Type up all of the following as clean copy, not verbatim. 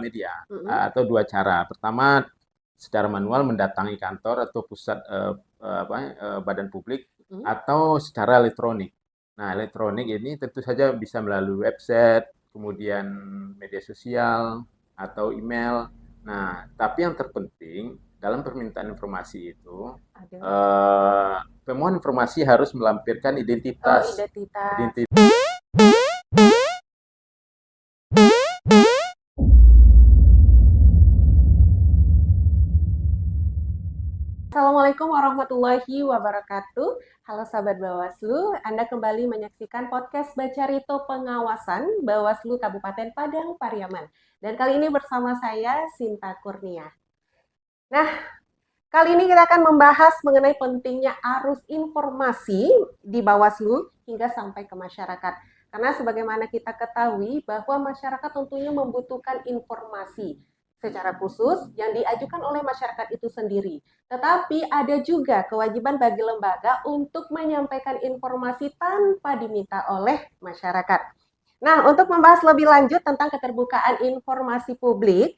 media Mm-mm. atau dua cara. Pertama, secara manual mendatangi kantor atau pusat badan publik Mm-mm. atau secara elektronik. Nah, elektronik ini tentu saja bisa melalui website, kemudian media sosial atau email. Nah, tapi yang terpenting dalam permintaan informasi itu Ada. pemohon informasi harus melampirkan Oh, identitas. identitas. Identitas. Assalamualaikum warahmatullahi wabarakatuh. Halo sahabat Bawaslu, Anda kembali menyaksikan podcast Bacarito Pengawasan Bawaslu Kabupaten Padang Pariaman. Dan kali ini bersama saya Sinta Kurnia. Nah, kali ini kita akan membahas mengenai pentingnya arus informasi di Bawaslu hingga sampai ke masyarakat. Karena sebagaimana kita ketahui bahwa masyarakat tentunya membutuhkan informasi secara khusus yang diajukan oleh masyarakat itu sendiri. Tetapi ada juga kewajiban bagi lembaga untuk menyampaikan informasi tanpa diminta oleh masyarakat. Nah, untuk membahas lebih lanjut tentang keterbukaan informasi publik,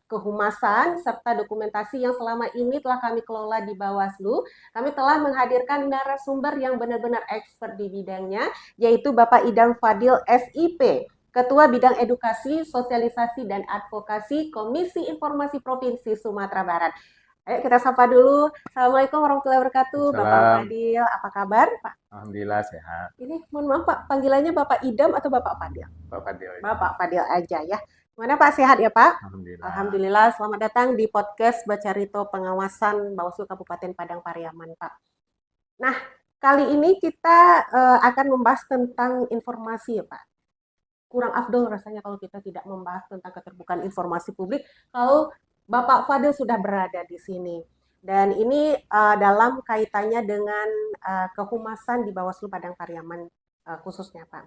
kehumasan, serta dokumentasi yang selama ini telah kami kelola di Bawaslu, kami telah menghadirkan narasumber yang benar-benar expert di bidangnya, yaitu Bapak Idam Fadil SIP, Ketua Bidang Edukasi, Sosialisasi, dan Advokasi Komisi Informasi Provinsi Sumatera Barat. Ayo kita sapa dulu. Assalamualaikum warahmatullahi wabarakatuh, Bapak Salam. Fadil. Apa kabar, Pak? Alhamdulillah sehat. Ini mohon maaf Pak, panggilannya Bapak Idam atau Bapak Fadil? Pak Fadil. Bapak Fadil aja ya. Gimana Pak, sehat ya Pak? Alhamdulillah. Alhamdulillah, selamat datang di podcast Bacarito Pengawasan Bawaslu Kabupaten Padang Pariaman Pak. Nah, kali ini kita akan membahas tentang informasi ya Pak. Kurang afdol rasanya kalau kita tidak membahas tentang keterbukaan informasi publik kalau Bapak Fadil sudah berada di sini. Dan ini dalam kaitannya dengan kehumasan di Bawaslu Padang Pariaman khususnya Pak.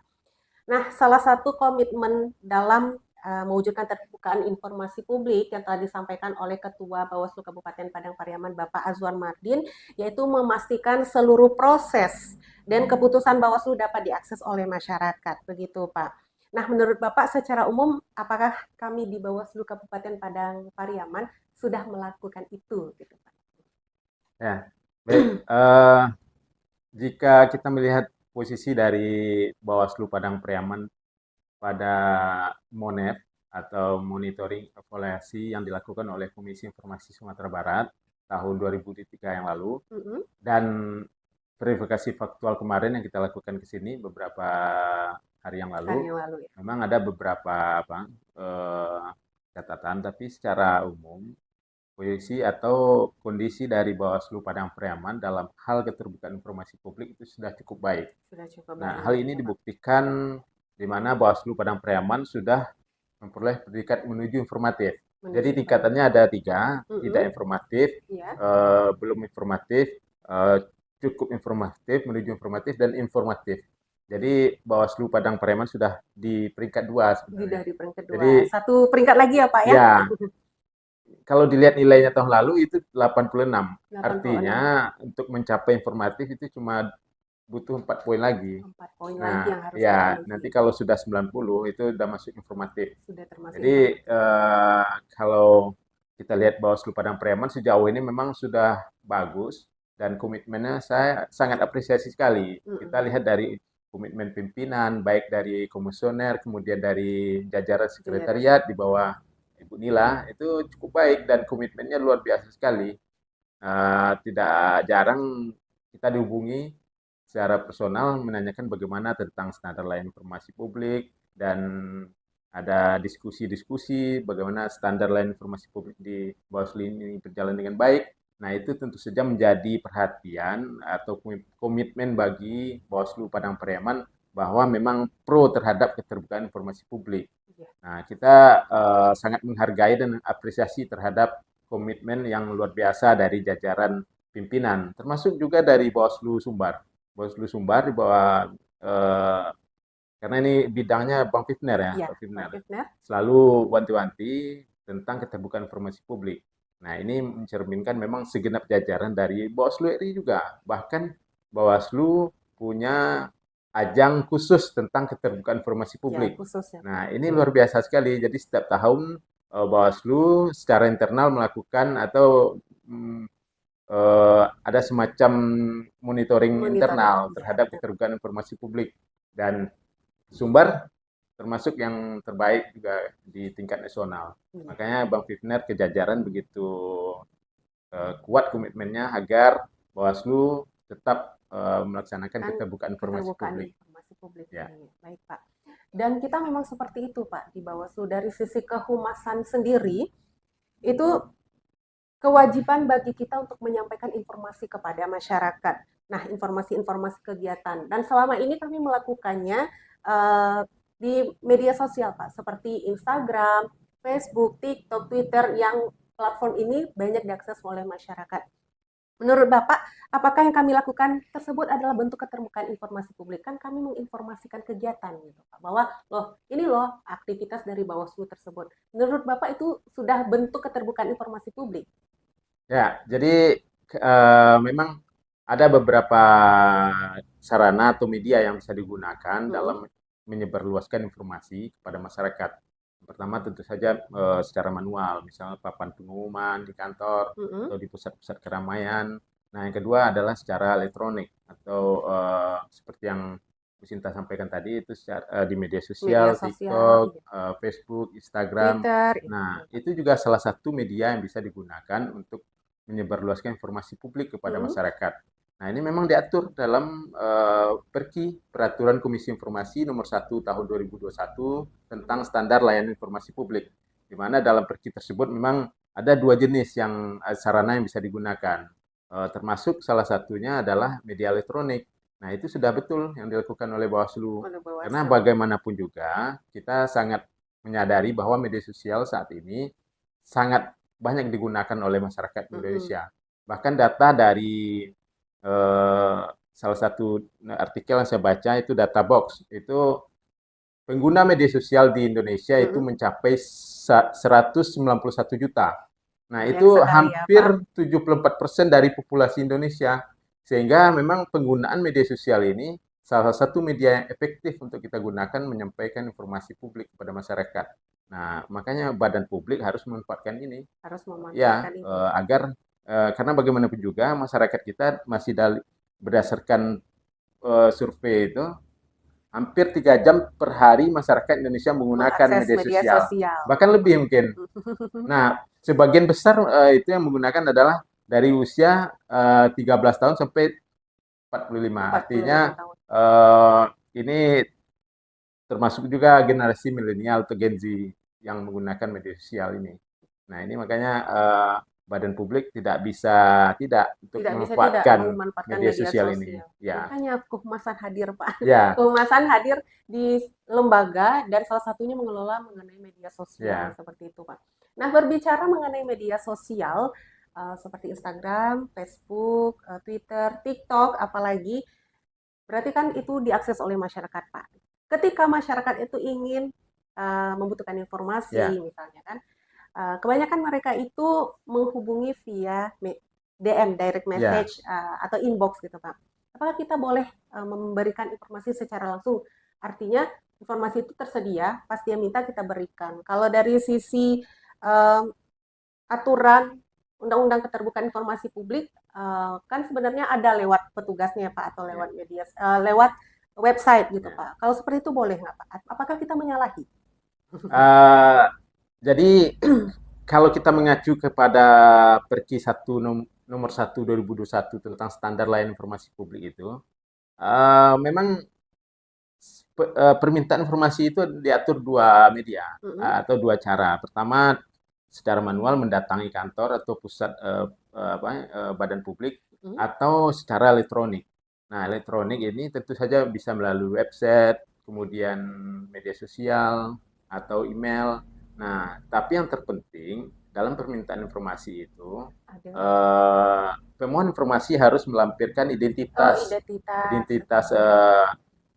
Nah, salah satu komitmen dalam mewujudkan keterbukaan informasi publik yang telah disampaikan oleh Ketua Bawaslu Kabupaten Padang Pariaman Bapak Azwar Mardin, yaitu memastikan seluruh proses dan keputusan Bawaslu dapat diakses oleh masyarakat. Begitu, Pak. Nah, menurut Bapak secara umum, apakah kami di Bawaslu Kabupaten Padang Pariaman sudah melakukan itu, gitu, Pak? Ya, baik. Jika kita melihat posisi dari Bawaslu Padang Pariaman pada MONET atau Monitoring Evaluasi yang dilakukan oleh Komisi Informasi Sumatera Barat tahun 2003 yang lalu, dan verifikasi faktual kemarin yang kita lakukan ke sini beberapa hari yang lalu, Ya. memang ada beberapa catatan, tapi secara umum posisi atau kondisi dari Bawaslu Padang Pariaman dalam hal keterbukaan informasi publik itu sudah cukup baik. Sudah cukup Nah, baik. hal ini dibuktikan di mana Bawaslu Padang Pariaman sudah memperoleh predikat menuju informatif. Jadi tingkatannya ada tiga, tidak informatif, Ya. belum informatif, cukup informatif, menuju informatif, dan informatif. Jadi Bawaslu Padang Pariaman sudah di peringkat 2 sebenarnya. Sudah di peringkat 2. Jadi Satu peringkat lagi ya Pak ya? ya, kalau dilihat nilainya tahun lalu itu 86. 86. Artinya untuk mencapai informatif itu cuma butuh 4 poin lagi. 4 poin lagi Nah, yang harus ya kita nanti uji. kalau sudah 90 itu sudah masuk informatif. Sudah termasuk Jadi informatif. kalau kita lihat Bawaslu Padang Pariaman sejauh ini memang sudah bagus dan komitmennya saya sangat apresiasi sekali. Kita lihat dari komitmen pimpinan, baik dari komisioner, kemudian dari jajaran sekretariat di bawah Ibu Nila, itu cukup baik dan komitmennya luar biasa sekali. Tidak jarang kita dihubungi secara personal menanyakan bagaimana tentang standar layanan informasi publik, dan ada diskusi-diskusi bagaimana standar layanan informasi publik di Bawaslu ini berjalan dengan baik. Nah, itu tentu saja menjadi perhatian atau komitmen bagi Bawaslu Padang Pariaman bahwa memang pro terhadap keterbukaan informasi publik. Nah, kita sangat menghargai dan apresiasi terhadap komitmen yang luar biasa dari jajaran pimpinan, termasuk juga dari Bawaslu Sumbar. Bawaslu Sumbar di bawah karena ini bidangnya Bang Fifner ya, Iya, Pak Fifner. Pak Fifner. Selalu wanti-wanti tentang keterbukaan informasi publik. Nah, ini mencerminkan memang segenap jajaran dari Bawaslu RI juga. Bahkan Bawaslu punya ajang khusus tentang keterbukaan informasi Ya, publik. khususnya Pak. Nah, ini luar biasa sekali. Jadi setiap tahun Bawaslu secara internal melakukan atau ada semacam monitoring Monitoring, internal ya terhadap benar. keterbukaan informasi publik dan sumber termasuk yang terbaik juga di tingkat nasional. Iya. Makanya Bang Fitner kejajaran begitu kuat komitmennya agar Bawaslu tetap melaksanakan Kan keterbukaan informasi keterbukaan publik. informasi publik Ya. ini. Baik Pak. Dan kita memang seperti itu Pak di Bawaslu. Dari sisi kehumasan sendiri, itu kewajiban bagi kita untuk menyampaikan informasi kepada masyarakat. Nah, informasi-informasi kegiatan. Dan selama ini kami melakukannya di media sosial, Pak, seperti Instagram, Facebook, TikTok, Twitter, yang platform ini banyak diakses oleh masyarakat. Menurut Bapak, apakah yang kami lakukan tersebut adalah bentuk keterbukaan informasi publik? Kan kami menginformasikan kegiatan gitu, Pak. Bahwa ini loh aktivitas dari Bawaslu tersebut. Menurut Bapak itu sudah bentuk keterbukaan informasi publik? Ya, jadi memang ada beberapa sarana atau media yang bisa digunakan dalam menyebarluaskan informasi kepada masyarakat. Yang pertama tentu saja secara manual, misalnya papan pengumuman di kantor atau di pusat-pusat keramaian. Nah, yang kedua adalah secara elektronik atau seperti yang Bu Sinta sampaikan tadi itu secara, di media Media sosial, sosial, TikTok, iya. Facebook, Instagram. Twitter, Nah, itu juga salah satu media yang bisa digunakan untuk menyebarluaskan informasi publik kepada masyarakat. Nah, ini memang diatur dalam Perki Peraturan Komisi Informasi Nomor 1 Tahun 2021 tentang standar layanan informasi publik. Di mana dalam Perki tersebut memang ada dua jenis yang sarana yang bisa digunakan. Termasuk salah satunya adalah media elektronik. Nah, itu sudah betul yang dilakukan oleh Bawaslu. Karena bagaimanapun juga kita sangat menyadari bahwa media sosial saat ini sangat banyak digunakan oleh masyarakat Indonesia. Bahkan data dari salah satu artikel yang saya baca itu Databox, itu pengguna media sosial di Indonesia itu mencapai 191 juta. Nah, itu hampir ya, 74% dari populasi Indonesia. Sehingga memang penggunaan media sosial ini salah satu media yang efektif untuk kita gunakan menyampaikan informasi publik kepada masyarakat. Nah, makanya badan publik harus memanfaatkan ini. Harus Ya, memanfaatkan itu. agar karena bagaimanapun juga masyarakat kita masih berdasarkan survei itu hampir 3 jam per hari masyarakat Indonesia menggunakan media sosial. Bahkan lebih mungkin. Nah, sebagian besar itu yang menggunakan adalah dari usia 13 tahun sampai 45. Artinya ini termasuk juga generasi milenial atau Gen Z yang menggunakan media sosial ini. Nah, ini makanya badan publik tidak bisa untuk memanfaatkan media sosial ini. Ya. Makanya kehumasan hadir, Pak. Ya. Kehumasan hadir di lembaga dan salah satunya mengelola mengenai media sosial seperti itu, Pak. Nah, berbicara mengenai media sosial seperti Instagram, Facebook, Twitter, TikTok, apalagi berarti kan itu diakses oleh masyarakat, Pak. Ketika masyarakat itu ingin membutuhkan informasi, misalnya kan, kebanyakan mereka itu menghubungi via DM, direct message, atau inbox gitu Pak. Apakah kita boleh memberikan informasi secara langsung? Artinya informasi itu tersedia, pas dia minta kita berikan. Kalau dari sisi aturan Undang-Undang Keterbukaan Informasi Publik, kan sebenarnya ada lewat petugasnya Pak, atau lewat media, lewat website gitu Pak. Kalau seperti itu boleh nggak Pak? Apakah kita menyalahi? Jadi kalau kita mengacu kepada Perki 1 nomor 1 2021 tentang standar layanan informasi publik itu, memang permintaan informasi itu diatur dua media atau dua cara. Pertama, secara manual mendatangi kantor atau pusat badan publik atau secara elektronik. Nah, elektronik ini tentu saja bisa melalui website, kemudian media sosial atau email. Nah, tapi yang terpenting dalam permintaan informasi itu, pemohon informasi harus melampirkan identitas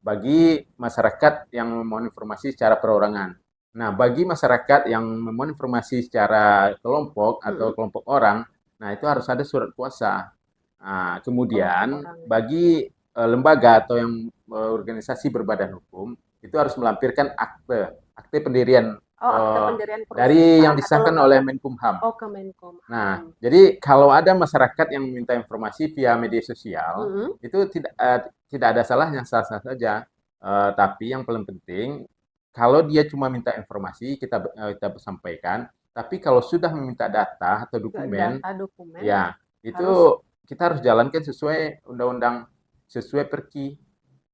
bagi masyarakat yang memohon informasi secara perorangan. Nah, bagi masyarakat yang memohon informasi secara kelompok atau kelompok orang, nah itu harus ada surat kuasa. Nah, kemudian bagi lembaga atau yang organisasi berbadan hukum itu harus melampirkan akte pendirian akte pendirian dari yang perusahaan atau disahkan oleh lembaga. Menkumham. Oh, ke Menkumham. Nah, jadi kalau ada masyarakat yang meminta informasi via media sosial, itu tidak ada salahnya, sah-sah saja. Tapi yang paling penting, kalau dia cuma minta informasi, kita sampaikan. Tapi kalau sudah meminta data atau dokumen, Data dokumen ya itu harus kita harus jalankan sesuai undang-undang, sesuai Perki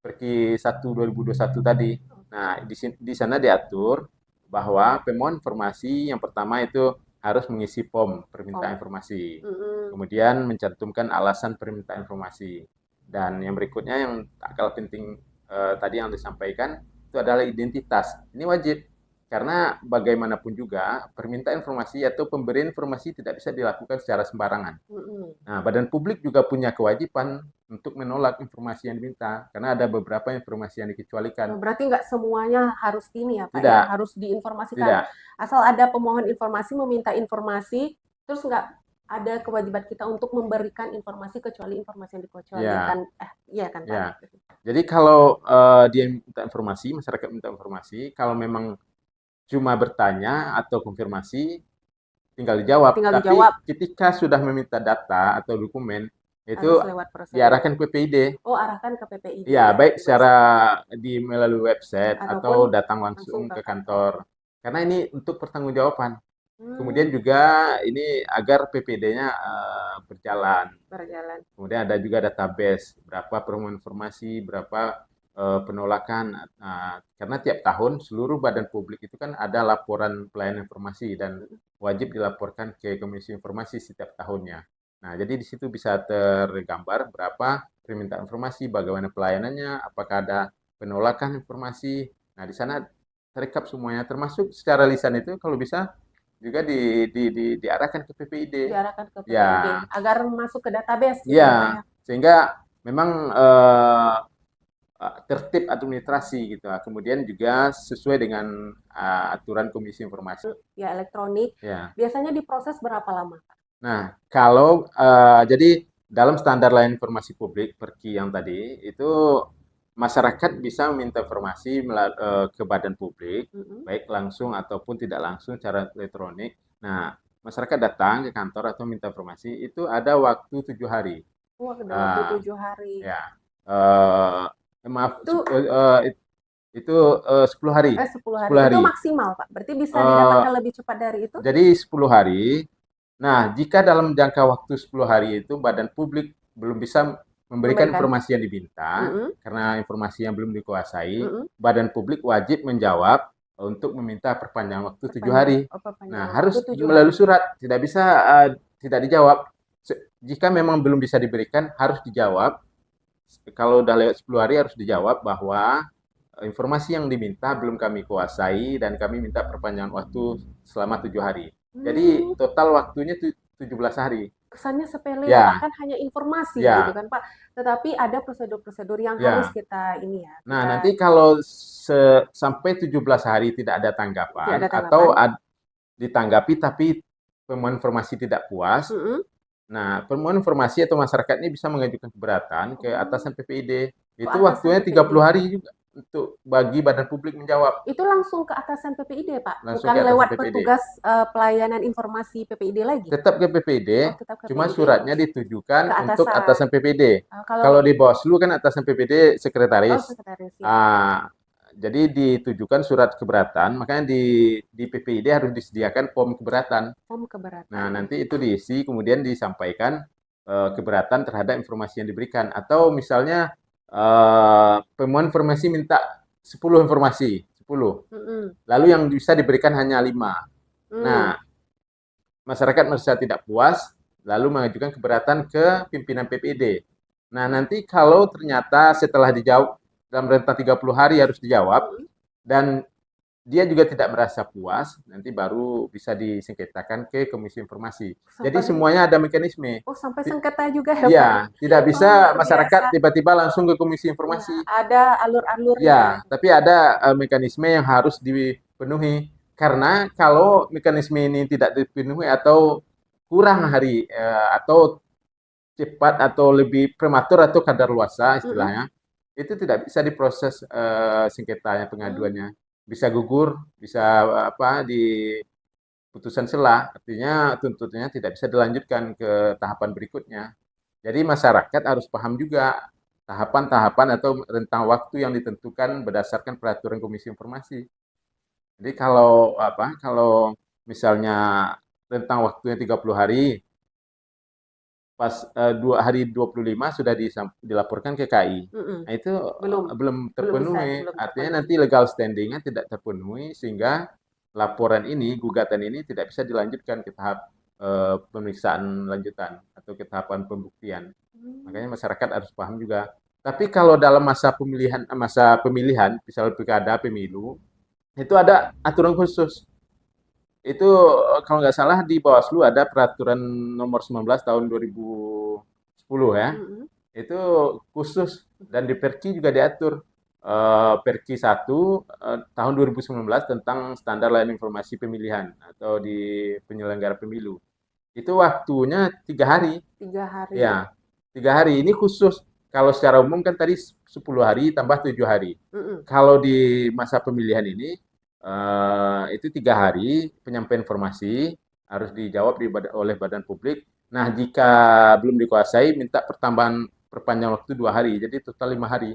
1 2021 tadi. Nah, di sana diatur bahwa pemohon informasi yang pertama itu harus mengisi form permintaan informasi. Kemudian mencantumkan alasan permintaan informasi. Dan yang berikutnya yang tak kalah penting tadi yang disampaikan itu adalah identitas. Ini wajib karena bagaimanapun juga permintaan informasi atau pemberian informasi tidak bisa dilakukan secara sembarangan. Nah, badan publik juga punya kewajiban untuk menolak informasi yang diminta karena ada beberapa informasi yang dikecualikan. Berarti nggak semuanya harus ini ya Pak Tidak. ya, harus diinformasikan. Tidak. Asal ada pemohon informasi meminta informasi, terus nggak ada kewajiban kita untuk memberikan informasi kecuali informasi yang dikecualikan. Iya kan Pak? Ya. Jadi kalau dia minta informasi, masyarakat minta informasi, kalau memang cuma bertanya atau konfirmasi, tinggal dijawab. Tapi ketika sudah meminta data atau dokumen, itu diarahkan ke PPID. Oh, arahkan ke PPID. Ya, baik secara melalui website atau datang langsung ke kantor. Karena ini untuk pertanggungjawaban. Kemudian juga ini agar PPD-nya berjalan. Kemudian ada juga database, berapa permohonan informasi, berapa penolakan. Karena tiap tahun seluruh badan publik itu kan ada laporan pelayanan informasi dan wajib dilaporkan ke Komisi Informasi setiap tahunnya. Nah, jadi di situ bisa tergambar berapa permintaan informasi, bagaimana pelayanannya, apakah ada penolakan informasi. Nah, di sana terekap semuanya, termasuk secara lisan itu kalau bisa juga diarahkan ke PPID. Diarahkan ke PPID, agar masuk ke database. Iya, sehingga memang tertib administrasi gitu. Kemudian juga sesuai dengan aturan Komisi Informasi. Ya, elektronik. Biasanya diproses berapa lama, Pak? Nah, kalau jadi dalam standar layanan informasi publik Perki yang tadi itu masyarakat bisa meminta informasi ke badan publik, baik langsung ataupun tidak langsung secara elektronik. Nah, masyarakat datang ke kantor atau minta informasi itu ada waktu 7 hari. Ada waktu 7 hari. Ya. Maaf, itu 10 hari. 10 hari. Itu maksimal, Pak. Berarti bisa didapatkan lebih cepat dari itu? Jadi 10 hari. Nah, jika dalam jangka waktu 10 hari itu badan publik belum bisa memberikan informasi yang diminta, karena informasi yang belum dikuasai, badan publik wajib menjawab untuk meminta perpanjangan waktu 7 hari. Nah, harus melalui surat, tidak bisa tidak dijawab. Jika memang belum bisa diberikan, harus dijawab. Kalau udah lewat 10 hari harus dijawab bahwa informasi yang diminta belum kami kuasai dan kami minta perpanjangan waktu selama 7 hari. Jadi total waktunya 17 hari. Kesannya sepele, bahkan hanya informasi gitu kan Pak. Tetapi ada prosedur-prosedur yang harus kita ini ya. Nah, nanti kalau sampai 17 hari tidak ada tanggapan, atau ditanggapi tapi pemohon informasi tidak puas, nah pemohon informasi atau masyarakat ini bisa mengajukan keberatan ke atasan PPID. Itu waktunya 30 hari juga untuk bagi badan publik menjawab. Itu langsung ke atasan PPID, Pak? Bukan lewat petugas pelayanan informasi PPID lagi? Tetap ke PPID, cuma suratnya ditujukan untuk atasan PPID. Kalau di Bawaslu kan atasan PPID sekretaris. Jadi ditujukan surat keberatan, makanya di PPID harus disediakan form keberatan. Nah, nanti itu diisi, kemudian disampaikan keberatan terhadap informasi yang diberikan. Atau misalnya pemohon informasi minta 10 informasi, 10. Lalu yang bisa diberikan hanya 5. Nah, masyarakat merasa tidak puas, lalu mengajukan keberatan ke pimpinan PPID. Nah, nanti kalau ternyata setelah dijawab dalam rentang 30 hari harus dijawab dan dia juga tidak merasa puas, nanti baru bisa disengketakan ke Komisi Informasi. Jadi semuanya ada mekanisme. Oh, sampai sengketa juga ya, Iya, tidak bisa masyarakat tiba-tiba langsung ke Komisi Informasi. Ada alur-alurnya. Ya, tapi ada mekanisme yang harus dipenuhi. Karena kalau mekanisme ini tidak dipenuhi atau kurang hari atau cepat atau lebih prematur atau kadaluarsa istilahnya, itu tidak bisa diproses sengketanya, pengaduannya. Bisa gugur, bisa di putusan sela, artinya tuntutannya tidak bisa dilanjutkan ke tahapan berikutnya. Jadi masyarakat harus paham juga tahapan-tahapan atau rentang waktu yang ditentukan berdasarkan peraturan Komisi Informasi. Jadi kalau misalnya rentang waktunya 30 hari, pas 2 hari 25 sudah dilaporkan ke KI. Mm-mm. Nah, itu Belum, belum belum bisa, terpenuhi. belum Artinya terpenuhi. nanti legal standingnya tidak terpenuhi sehingga laporan ini, gugatan ini tidak bisa dilanjutkan ke tahap pemeriksaan lanjutan atau ke tahapan pembuktian. Hmm. Makanya masyarakat harus paham juga. Tapi kalau dalam masa pemilihan, misal pilkada, pemilu, itu ada aturan khusus. Itu kalau nggak salah di Bawaslu ada peraturan nomor 19 tahun 2010 ya. Mm-mm. Itu khusus dan di Perki juga diatur Perki 1 tahun 2019 tentang standar layanan informasi pemilihan atau di penyelenggara pemilu. Itu waktunya 3 hari. 3 hari. Ya, 3 hari ini khusus. Kalau secara umum kan tadi 10 hari tambah 7 hari. Mm-mm. Kalau di masa pemilihan ini itu 3 hari penyampaian informasi harus dijawab oleh badan publik. Nah, jika belum dikuasai, minta perpanjang waktu 2 hari, jadi total 5 hari.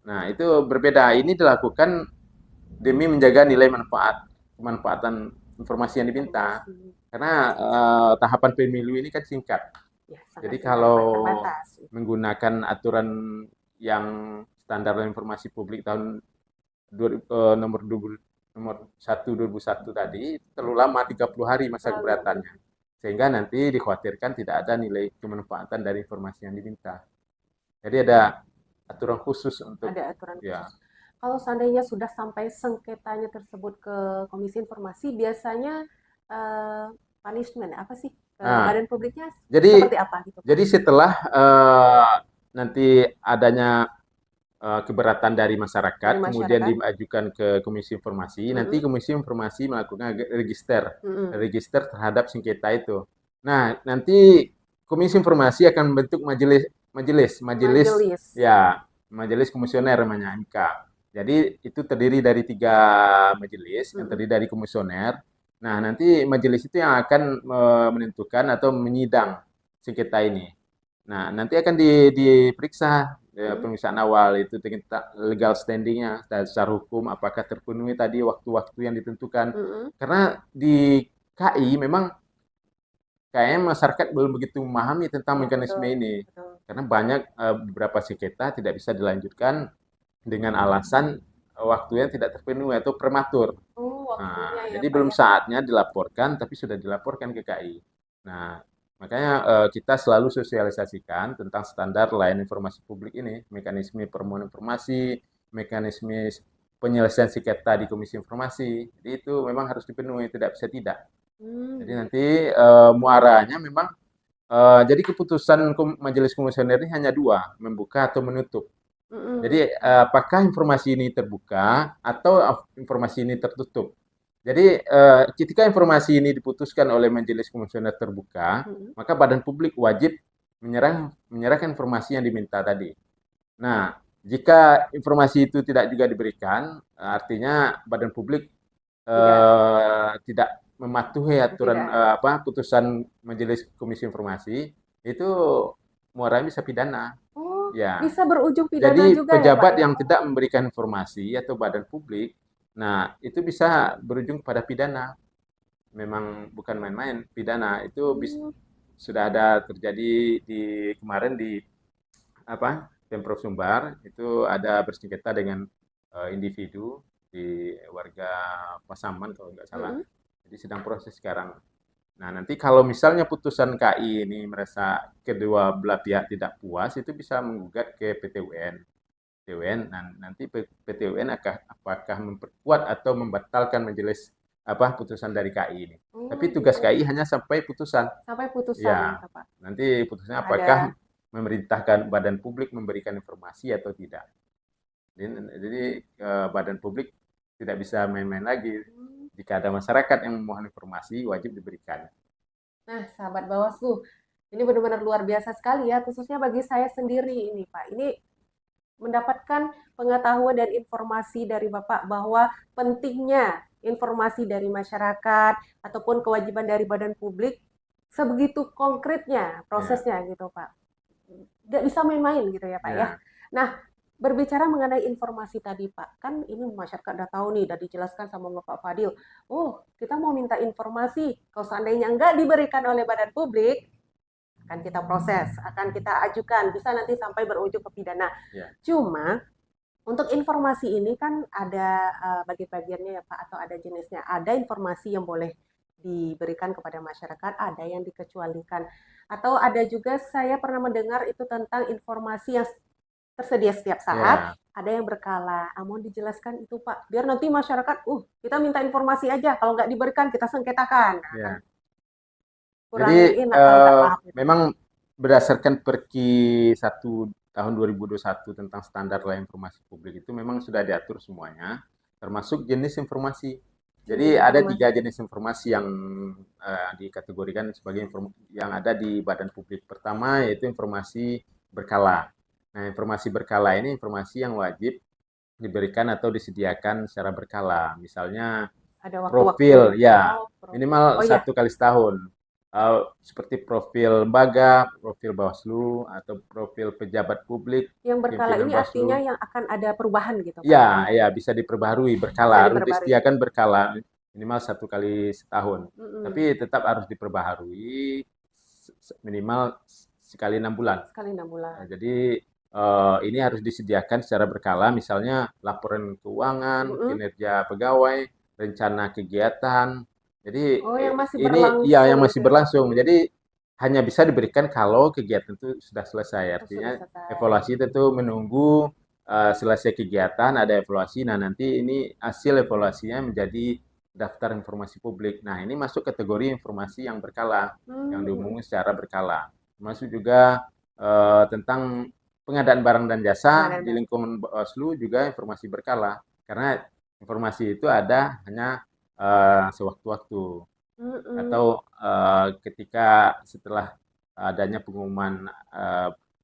Nah, itu berbeda. Ini dilakukan demi menjaga nilai kemanfaatan informasi yang diminta. Informasi. Karena tahapan pemilu ini kan singkat. Ya, Jadi sangat singkat kalau dan terbatas. menggunakan aturan yang standar informasi publik tahun nomor 1 2001 tadi terlalu lama 30 hari masa Terlalu lama. keberatannya. Sehingga nanti dikhawatirkan tidak ada nilai kemanfaatan dari informasi yang diminta. Jadi ada aturan khusus untuk Ada aturan ya. khusus. Kalau seandainya sudah sampai sengketanya tersebut ke Komisi Informasi, biasanya eh, punishment apa sih? Nah, Badan publiknya jadi seperti apa gitu, Pak? jadi setelah nanti adanya keberatan dari Dari masyarakat, kemudian masyarakat? diajukan ke Komisi Informasi. Nanti Mm-mm. Komisi Informasi melakukan Mm-mm. register terhadap sengketa itu. Nah, nanti Komisi Informasi akan membentuk majelis Majelis. ya, majelis komisioner namanya MK. Jadi itu terdiri dari 3 majelis yang Mm-mm. terdiri dari komisioner. Nah, nanti majelis itu yang akan menentukan atau menyidang sengketa ini. Nah, nanti akan diperiksa Mm-mm. pemeriksaan awal itu legal standingnya, dasar hukum apakah terpenuhi tadi waktu-waktu yang ditentukan. Mm-mm. Karena di KI memang kayaknya masyarakat belum begitu memahami tentang Ya, mekanisme betul. ini. Betul. Karena banyak beberapa sengketa tidak bisa dilanjutkan dengan alasan waktunya tidak terpenuhi atau prematur. Oh, waktunya Nah, ya, jadi Pak belum ya. saatnya dilaporkan, tapi sudah dilaporkan ke KI. Nah, makanya kita selalu sosialisasikan tentang standar layanan informasi publik ini, mekanisme permohonan informasi, mekanisme penyelesaian sengketa di Komisi Informasi. Jadi itu memang harus dipenuhi, tidak bisa tidak. Jadi Gitu. nanti muaranya memang jadi keputusan Majelis Komisioner ini hanya dua, membuka atau menutup. Mm-mm. Jadi apakah informasi ini terbuka atau informasi ini tertutup? Jadi ketika informasi ini diputuskan oleh Majelis Komisioner terbuka, Mm-mm. maka badan publik wajib menyerahkan informasi yang diminta tadi. Nah, jika informasi itu tidak juga diberikan, artinya badan publik Tidak, tidak mematuhi aturan tidak. putusan Majelis Komisi Informasi, itu muaranya bisa pidana. Oh, Ya, bisa berujung pidana jadi juga ya, Pak pejabat ya? yang tidak memberikan informasi atau badan publik, nah itu bisa berujung pada pidana. Memang bukan main-main, pidana itu Hmm. sudah ada terjadi kemarin di Pemprov Sumbar itu ada bersengketa dengan individu di warga Pasaman kalau nggak salah. Mm-mm. Jadi sedang proses sekarang. Nah, nanti kalau misalnya putusan KI ini merasa kedua belah pihak tidak puas, itu bisa menggugat ke PT UN. Nanti PT UN apakah memperkuat atau membatalkan majelis putusan dari KI ini. Oh, Tapi tugas gitu. KI hanya sampai putusan. Sampai putusan Ya, gitu, Pak. nanti putusnya apakah Ada. memerintahkan badan publik memberikan informasi atau tidak. Jadi badan publik tidak bisa main-main lagi. Hmm. Jika ada masyarakat yang memohon informasi, wajib diberikan. Nah, sahabat Bawaslu, ini benar-benar luar biasa sekali ya, khususnya bagi saya sendiri ini, Pak. Ini mendapatkan pengetahuan dan informasi dari Bapak bahwa pentingnya informasi dari masyarakat ataupun kewajiban dari badan publik sebegitu konkretnya Ya, prosesnya gitu Pak. Nggak bisa main-main gitu ya Pak ya. ya, Nah, berbicara mengenai informasi tadi Pak, kan ini masyarakat udah tahu nih, udah dijelaskan sama Bapak Fadil. Oh, kita mau minta informasi. Kalau seandainya nggak diberikan oleh badan publik, akan kita proses, akan kita ajukan, bisa nanti sampai berujung ke pidana. ya, Cuma untuk informasi ini kan ada bagi-bagiannya ya Pak, atau ada jenisnya. Ada informasi yang boleh diberikan kepada masyarakat, ada yang dikecualikan. Atau ada juga saya pernah mendengar itu tentang informasi yang tersedia setiap saat, ya, ada yang berkala. Mohon dijelaskan itu Pak, biar nanti masyarakat, kita minta informasi aja, kalau nggak diberikan kita sengketakan. Nah, kan ya. kurang Jadi enak kalau nggak paham gitu. memang berdasarkan Perki 1 tahun 2021 tentang standar layanan informasi publik itu memang sudah diatur semuanya, termasuk jenis informasi. Jadi Jenis ada 3 informasi. jenis informasi yang dikategorikan sebagai yang ada di badan publik. Pertama yaitu informasi berkala. Nah, informasi berkala ini informasi yang wajib diberikan atau disediakan secara berkala. Misalnya Ada waktu-waktunya. profil, ya Oh, profil. minimal Oh ya, 1 kali setahun. Seperti profil lembaga, profil Bawaslu, atau profil pejabat publik, yang berkala pimpinan ini artinya Bawaslu. yang akan ada perubahan gitu Pak ya? Ya, ya bisa diperbaharui Bisa berkala, harus diperbarui. disediakan berkala minimal 1 kali setahun. Tapi Mm-mm. tetap harus diperbaharui minimal sekali 6 bulan. Sekali 6 bulan. Jadi ini harus disediakan secara berkala, misalnya laporan keuangan, Mm-mm. kinerja pegawai, rencana kegiatan. Jadi Oh, yang masih ini ya berlangsung yang gitu masih ya Pak? berlangsung. Jadi hanya bisa diberikan kalau kegiatan itu sudah selesai. Oh, sudah Artinya selesai. evaluasi tentu menunggu selesai kegiatan, ada evaluasi. Nah, nanti ini hasil evaluasinya menjadi daftar informasi publik. Nah, ini masuk kategori informasi yang berkala, yang Hmm, diumumkan secara berkala. Termasuk juga tentang pengadaan barang dan jasa pengadaan di barang. lingkungan Bawaslu juga informasi berkala. Karena informasi itu ada hanya sewaktu-waktu Mm-mm. atau ketika setelah adanya pengumuman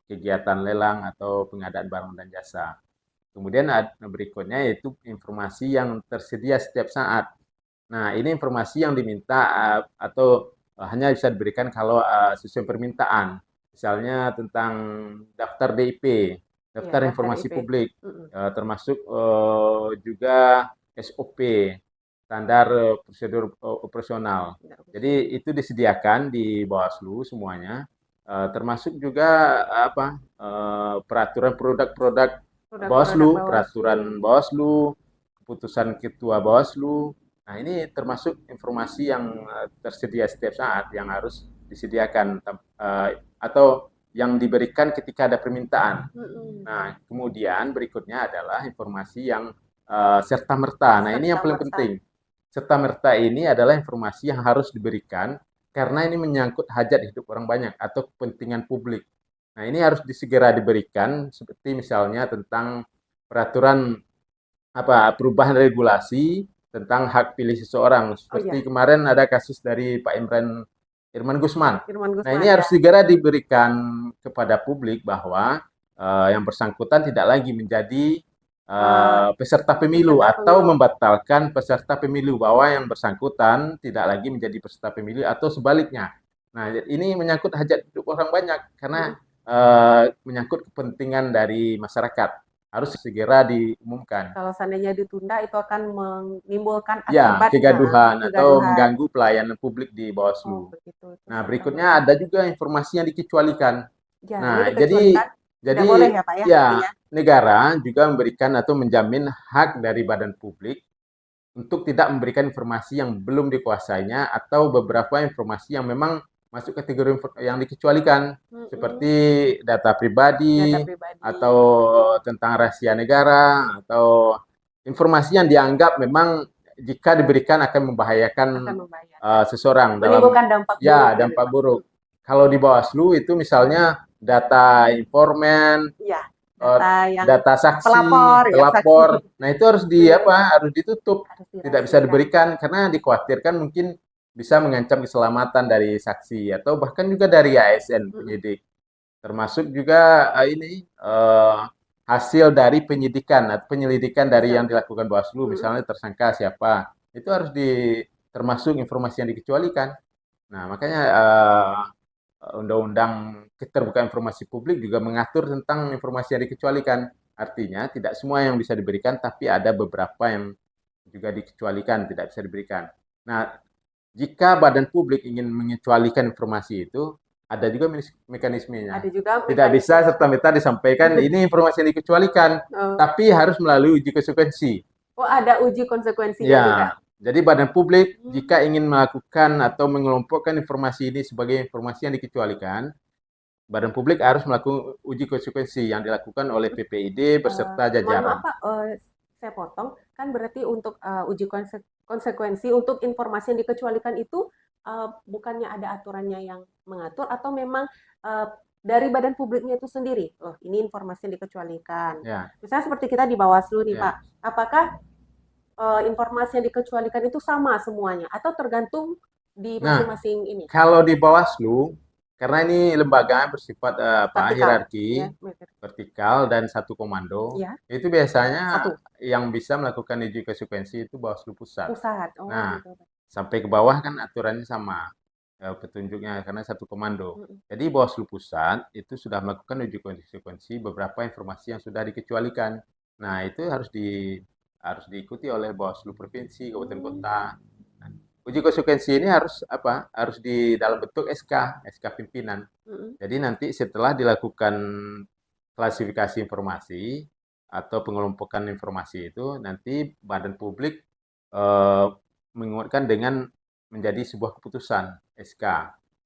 kegiatan lelang atau pengadaan barang dan jasa. Kemudian berikutnya yaitu informasi yang tersedia setiap saat. Nah, ini informasi yang diminta atau hanya bisa diberikan kalau sesuai permintaan. Misalnya tentang daftar DIP, Ya, daftar daftar informasi IP. publik, Mm-mm. termasuk juga SOP, standar prosedur operasional. Benar, betul. Jadi itu disediakan di Bawaslu semuanya, termasuk juga apa peraturan produk-produk Produk-produk Bawaslu, Bawaslu. peraturan Bawaslu, keputusan Ketua Bawaslu. Nah, ini termasuk informasi yang tersedia setiap saat yang harus disediakan atau yang diberikan ketika ada permintaan. Mm-mm. Nah, kemudian berikutnya adalah informasi yang serta-merta. Nah, ini yang Serta paling merta. penting. Serta-merta ini adalah informasi yang harus diberikan karena ini menyangkut hajat hidup orang banyak atau kepentingan publik. Nah, ini harus segera diberikan seperti misalnya tentang peraturan apa perubahan regulasi tentang hak pilih seseorang. Oh Seperti ya, kemarin ada kasus dari Pak Irman Gusman. Irman Nah, ini Gusman ya. harus segera diberikan kepada publik bahwa yang bersangkutan tidak lagi menjadi Eh, peserta pemilu peserta atau pemilu. membatalkan peserta pemilu bahwa yang bersangkutan tidak lagi menjadi peserta pemilu atau sebaliknya. Nah, ini menyangkut hajat hidup orang banyak karena Mm-mm. menyangkut kepentingan dari masyarakat. Harus segera diumumkan. Kalau seandainya ditunda itu akan menimbulkan Ya, akibat kegaduhan atau kegaduhan. mengganggu pelayanan publik di Oh, Bawaslu. begitu itu Nah, serta berikutnya merta. ada juga informasi yang dikecualikan. Ya, Nah, ini jadi dikecualikan tidak jadi boleh ya Pak ya ya artinya. negara juga memberikan atau menjamin hak dari badan publik untuk tidak memberikan informasi yang belum dikuasainya atau beberapa informasi yang memang masuk kategori yang dikecualikan Mm-mm. seperti data Data pribadi atau pribadi. tentang rahasia negara atau informasi yang dianggap memang jika diberikan akan membahayakan Akan membahayakan. seseorang dalam Menimbulkan dampak buruk ya gitu dampak Pak. buruk. Kalau di Bawaslu itu misalnya data informan, Iya, data yang data saksi, pelapor ya saksi pelapor. Nah, itu harus benar harus ditutup. harus Tidak bisa dirahasiakan. diberikan karena dikhawatirkan mungkin bisa mengancam keselamatan dari saksi atau bahkan juga dari ASN Mm-mm. penyidik. Termasuk juga ini hasil dari penyidikan atau penyelidikan dari yang Betul. dilakukan Bawaslu, misalnya tersangka siapa, itu harus termasuk informasi yang dikecualikan. Nah, makanya Undang-Undang Keterbukaan Informasi Publik juga mengatur tentang informasi yang dikecualikan. Artinya tidak semua yang bisa diberikan, tapi ada beberapa yang juga dikecualikan, tidak bisa diberikan. Nah, jika badan publik ingin mengecualikan informasi itu, ada juga mekanismenya. Ada juga Tidak bisa mekanisme. serta-merta disampaikan ini informasi yang dikecualikan, Oh, tapi harus melalui uji konsekuensi. oh, ada uji konsekuensinya juga. Ya, jadi badan publik Hmm. jika ingin melakukan atau mengelompokkan informasi ini sebagai informasi yang dikecualikan, badan publik harus melakukan uji konsekuensi yang dilakukan oleh PPID beserta Mohon maaf jajaran. Pak, saya potong. Kan berarti untuk uji konsekuensi untuk informasi yang dikecualikan itu bukannya ada aturannya yang mengatur atau memang eh, dari badan publiknya itu sendiri? Loh, ini informasi yang dikecualikan. Ya, Misalnya seperti kita di Bawaslu nih Pak, ya. apakah informasi yang dikecualikan itu sama semuanya atau tergantung di Nah, masing-masing ini kalau di Bawaslu, karena ini lembaga bersifat vertikal, ya, hierarki, vertikal dan satu komando, ya, itu biasanya satu yang bisa melakukan uji konsekuensi itu Bawaslu pusat. pusat. Oh Nah, gitu. sampai ke bawah kan aturannya sama petunjuknya karena satu komando. Mm-mm. Jadi Bawaslu pusat itu sudah melakukan uji konsekuensi beberapa informasi yang sudah dikecualikan. Nah, itu harus diikuti oleh Bawaslu provinsi, kabupaten Hmm. kota. Nah, uji konsekuensi ini harus apa? Harus di dalam bentuk SK pimpinan. Mm-mm. Jadi nanti setelah dilakukan klasifikasi informasi atau pengelompokan informasi itu, nanti badan publik eh, menguatkan dengan menjadi sebuah keputusan SK.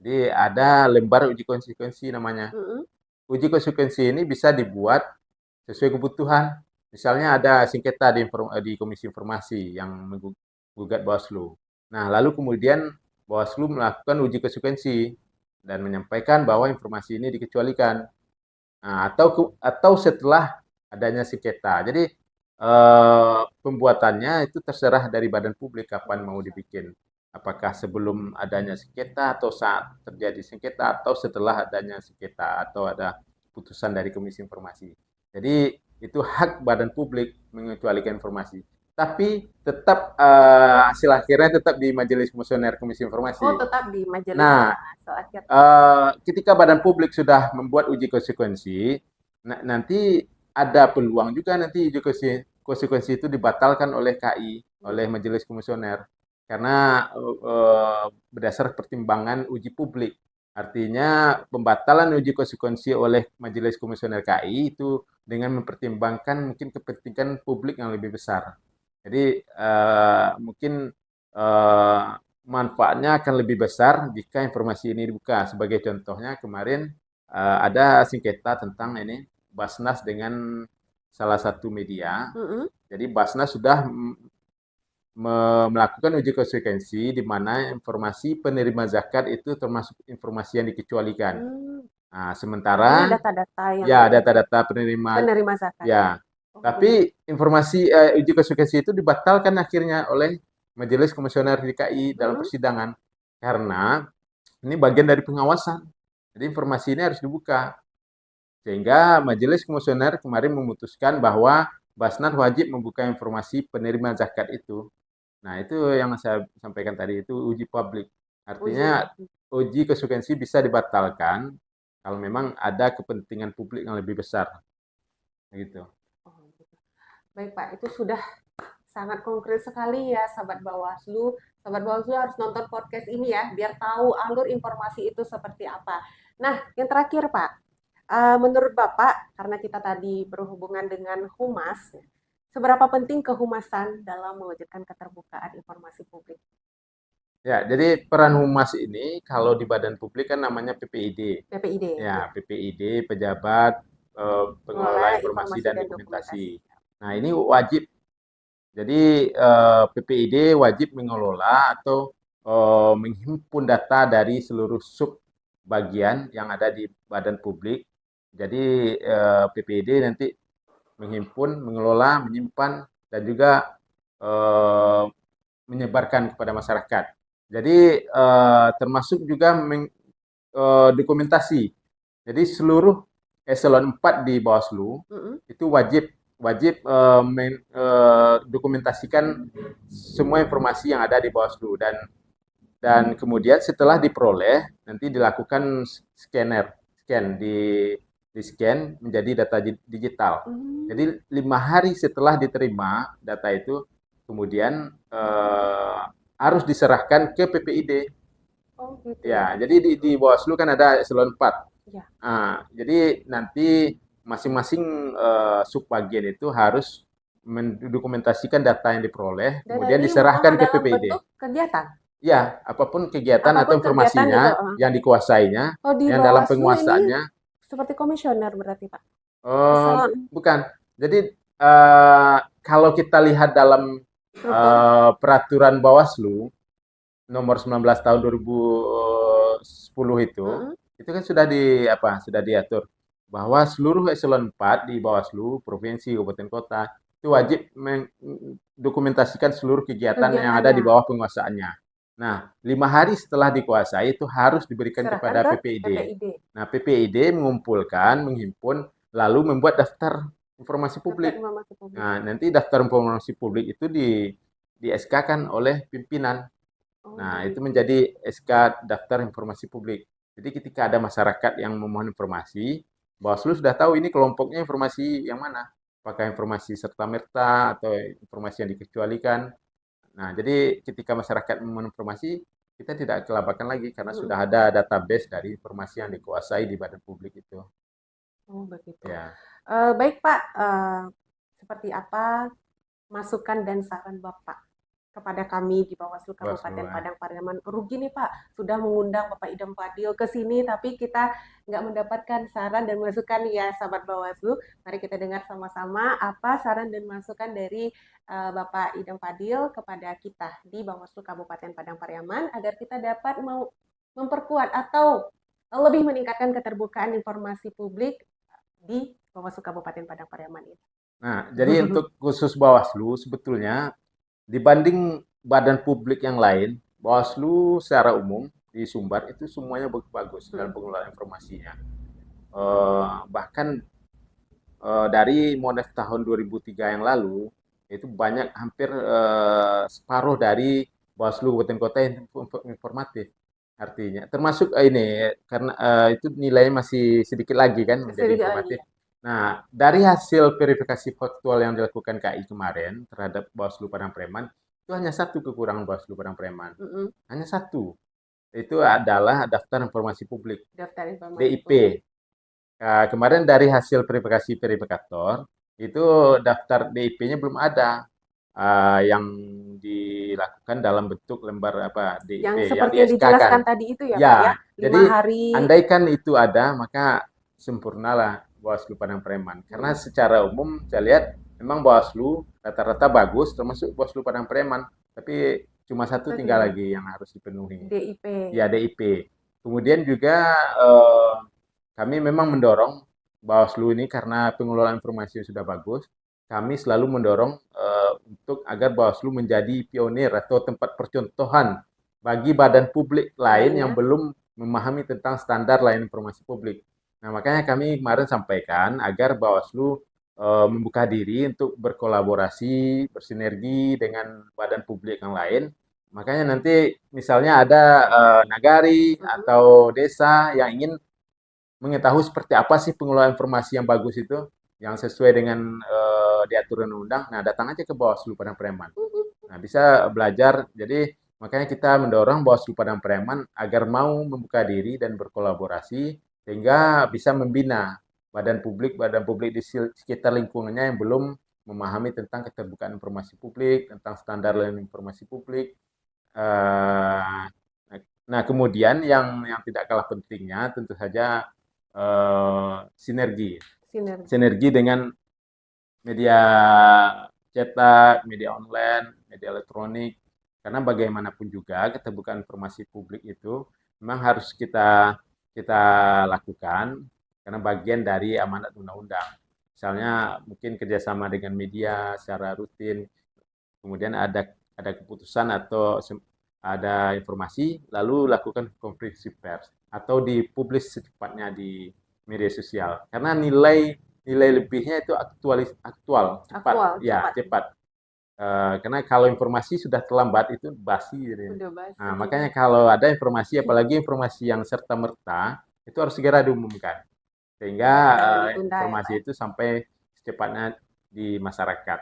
Jadi ada lembar uji konsekuensi namanya. Mm-mm. Uji konsekuensi ini bisa dibuat sesuai kebutuhan. Misalnya ada sengketa di Komisi Informasi yang menggugat Bawaslu. Nah, lalu kemudian Bawaslu melakukan uji konsekuensi dan menyampaikan bahwa informasi ini dikecualikan. Nah, atau setelah adanya sengketa. Jadi pembuatannya itu terserah dari badan publik kapan mau dibikin. Apakah sebelum adanya sengketa atau saat terjadi sengketa atau setelah adanya sengketa atau ada putusan dari Komisi Informasi. Jadi itu hak badan publik mengecualikan informasi. Tapi tetap hasil akhirnya tetap di Majelis Komisioner Komisi Oh, Informasi. tetap di majelis Nah, hasil akhir. ketika badan publik sudah membuat uji konsekuensi, nanti ada peluang juga nanti uji konsekuensi itu dibatalkan oleh KI, oleh Majelis Komisioner, karena berdasar pertimbangan uji publik. Artinya pembatalan uji konsekuensi oleh Majelis Komisioner KI itu dengan mempertimbangkan mungkin kepentingan publik yang lebih besar. Jadi mungkin eh, manfaatnya akan lebih besar jika informasi ini dibuka. Sebagai contohnya kemarin ada sengketa tentang ini Basnas dengan salah satu media. Mm-mm. Jadi Basnas sudah melakukan uji konsekuensi di mana informasi penerima zakat itu termasuk informasi yang dikecualikan. Hmm. Nah, Ini sementara data-data yang ya data-data penerima penerima zakat. ya, Oh, tapi informasi uji konsekuensi itu dibatalkan akhirnya oleh Majelis Komisioner DKI dalam mm-mm. persidangan karena ini bagian dari pengawasan. Jadi informasi ini harus dibuka. Sehingga Majelis Komisioner kemarin memutuskan bahwa Basnas wajib membuka informasi penerima zakat itu. Nah, itu yang saya sampaikan tadi itu uji publik. Uji. Artinya uji konsekuensi bisa dibatalkan kalau memang ada kepentingan publik yang lebih besar. Gitu. Oh, gitu. Baik Pak, itu sudah sangat konkret sekali ya, sahabat Bawaslu. Sahabat Bawaslu harus nonton podcast ini ya, biar tahu alur informasi itu seperti apa. Nah, yang terakhir Pak, menurut Bapak, karena kita tadi berhubungan dengan humas, seberapa penting kehumasan dalam mewujudkan keterbukaan informasi publik? Ya, jadi peran humas ini kalau di badan publik kan namanya PPID. PPID, Ya, ya. PPID, pejabat pengelola Mengelola informasi informasi dan dan dokumentasi. dokumentasi. Nah, ini wajib. Jadi PPID wajib mengelola atau menghimpun data dari seluruh sub bagian yang ada di badan publik. Jadi PPID nanti menghimpun, mengelola, menyimpan dan juga eh, menyebarkan kepada masyarakat. Jadi termasuk juga dokumentasi. Jadi seluruh eselon 4 di Bawaslu Mm-mm. itu wajib wajib dokumentasikan semua informasi yang ada di Bawaslu, dan kemudian setelah diperoleh nanti dilakukan scan di scan menjadi data digital. Hmm. Jadi 5 hari setelah diterima data itu kemudian harus diserahkan ke PPID. Oh gitu ya. Ya, jadi di Bawaslu kan ada eselon 4. Ya. Nah, jadi nanti masing-masing subbagian itu harus mendokumentasikan data yang diperoleh, Dan kemudian ini memang diserahkan ke dalam PPID. bentuk kegiatan. Ya, apapun kegiatan atau Apapun kegiatan informasinya itu. yang dikuasainya, Oh di yang dalam Bawaslu ini penguasaannya, seperti komisioner berarti Pak. eh, Eselon bukan. Jadi kalau kita lihat dalam struktur. peraturan Bawaslu nomor 19 tahun 2010 Mm-mm. itu kan sudah sudah diatur bahwa seluruh eselon 4 di Bawaslu, provinsi, kabupaten kota itu wajib mendokumentasikan seluruh kegiatan yang ada Kegiatannya di bawah penguasaannya. Nah, 5 hari setelah dikuasai itu harus diberikan serahkan kepada ke PPID. PPID. Nah, PPID mengumpulkan, menghimpun, lalu membuat daftar informasi Daftar publik. informasi publik. Nah, nanti daftar informasi publik itu di SK-kan oleh pimpinan. Oh Nah, itu begitu. menjadi SK daftar informasi publik. Jadi ketika ada masyarakat yang memohon informasi, Bawaslu sudah tahu ini kelompoknya informasi yang mana. Apakah informasi serta-merta atau informasi yang dikecualikan. Nah, jadi ketika masyarakat memohon informasi, kita tidak kelabakan lagi karena Mm-mm. sudah ada database dari informasi yang dikuasai di badan publik itu. Oh begitu. Ya. Baik Pak, seperti apa masukan dan saran Bapak kepada kami di Bawaslu Bawaslu. Kabupaten Padang Pariaman? Rugi nih Pak, sudah mengundang Bapak Idam Fadil ke sini, tapi kita nggak mendapatkan saran dan masukan ya, sahabat Bawaslu. Mari kita dengar sama-sama apa saran dan masukan dari Bapak Idam Fadil kepada kita di Bawaslu Kabupaten Padang Pariaman agar kita dapat mau memperkuat atau lebih meningkatkan keterbukaan informasi publik di Bawaslu Kabupaten Padang Pariaman ini. Nah, jadi untuk khusus Bawaslu sebetulnya dibanding badan publik yang lain, Bawaslu secara umum di Sumbar itu semuanya bagus dalam pengelolaan informasinya. Bahkan dari model tahun 2003 yang lalu itu banyak hampir separuh dari Bawaslu Kabupaten Kota yang informatif. Artinya termasuk ini karena itu nilainya masih sedikit lagi kan menjadi Sedikit lagi informatif. ya. Nah, dari hasil verifikasi faktual yang dilakukan KI kemarin terhadap Bawaslu Padang Preman, itu hanya satu kekurangan Bawaslu Padang Preman. Mm-mm. Hanya satu. Itu adalah daftar informasi publik, Daftar informasi DIP. publik. Kemarin dari hasil verifikasi verifikator, itu daftar DIP-nya belum ada yang dilakukan dalam bentuk lembar DIP Yang yang seperti di yang SK kan. dijelaskan tadi itu ya Pak ya, Ya, 5 hari. andaikan itu ada, maka sempurnalah Bawaslu Padang Preman. Karena Mm-mm. secara umum saya lihat memang Bawaslu rata-rata bagus, termasuk Bawaslu Padang Preman. Tapi cuma satu Itu tinggal tinggal lagi yang harus dipenuhi, DIP. ya DIP. Kemudian juga kami memang mendorong Bawaslu ini karena pengelolaan informasi sudah bagus, kami selalu mendorong untuk agar Bawaslu menjadi pionir atau tempat percontohan bagi badan publik lain yang Lainnya. belum memahami tentang standar layanan informasi publik. Nah, makanya kami kemarin sampaikan agar Bawaslu membuka diri untuk berkolaborasi, bersinergi dengan badan publik yang lain. Makanya nanti misalnya ada nagari Mm-mm. atau desa yang ingin mengetahui seperti apa sih pengelolaan informasi yang bagus itu, yang sesuai dengan diatur undang-undang. Nah, datang aja ke Bawaslu Padang Preman. Nah, bisa belajar. Jadi makanya kita mendorong Bawaslu Padang Preman agar mau membuka diri dan berkolaborasi sehingga bisa membina badan publik di sekitar lingkungannya yang belum memahami tentang keterbukaan informasi publik, tentang standar layanan informasi publik. Eh, nah, kemudian yang tidak kalah pentingnya tentu saja sinergi, Sinergi. sinergi dengan media cetak, media online, media elektronik. Karena bagaimanapun juga keterbukaan informasi publik itu memang harus kita kita lakukan karena bagian dari amanat undang-undang. Misalnya mungkin kerjasama dengan media secara rutin, kemudian ada keputusan atau ada informasi, lalu lakukan konferensi pers atau dipublish secepatnya media sosial. Karena nilai lebihnya itu aktual, cepat, Aktual, ya cepat. cepat. Karena kalau informasi sudah terlambat itu basi gitu. Udah basi. Nah, makanya kalau ada informasi, apalagi informasi yang serta-merta, itu harus segera diumumkan. Sehingga Jangan ditunda ya, Pak. informasi itu sampai secepatnya di masyarakat.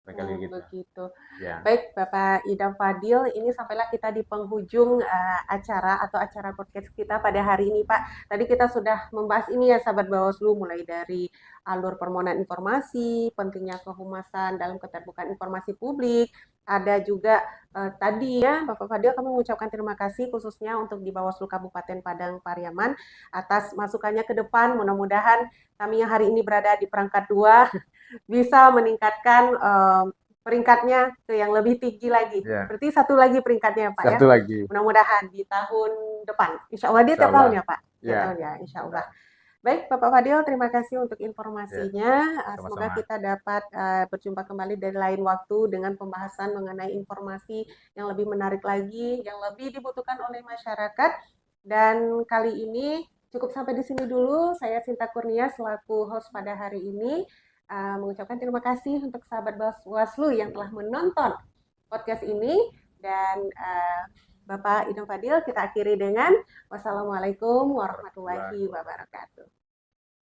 Barangkali gitu. Begitu. Ya. Baik, Bapak Idam Fadil, ini sampailah kita di penghujung acara podcast kita pada hari ini, Pak. Tadi kita sudah membahas ini ya, sahabat Bawaslu, mulai dari alur permohonan informasi, pentingnya kehumasan dalam keterbukaan informasi publik. Ada juga tadi ya, Bapak Fadil, kami mengucapkan terima kasih khususnya untuk di Bawaslu Kabupaten Padang Pariaman atas masukannya ke depan. Mudah-mudahan kami yang hari ini berada di perangkat 2 bisa meningkatkan peringkatnya ke yang lebih tinggi lagi. Ya. Berarti satu lagi peringkatnya Pak ya. Satu lagi. Mudah-mudahan di tahun depan. Insya Allah dia tiap tahun ya Pak. Tiap tahun ya, insya Allah. Baik, Bapak Fadil, terima kasih untuk informasinya. Semoga kita dapat berjumpa kembali dari lain waktu dengan pembahasan mengenai informasi yang lebih menarik lagi, yang lebih dibutuhkan oleh masyarakat. Dan kali ini cukup sampai di sini dulu. Saya Sinta Kurnia selaku host pada hari ini. Mengucapkan terima kasih untuk sahabat Bawaslu yang telah menonton podcast ini dan Bapak Idam Fadil kita akhiri dengan wassalamualaikum warahmatullahi wabarakatuh.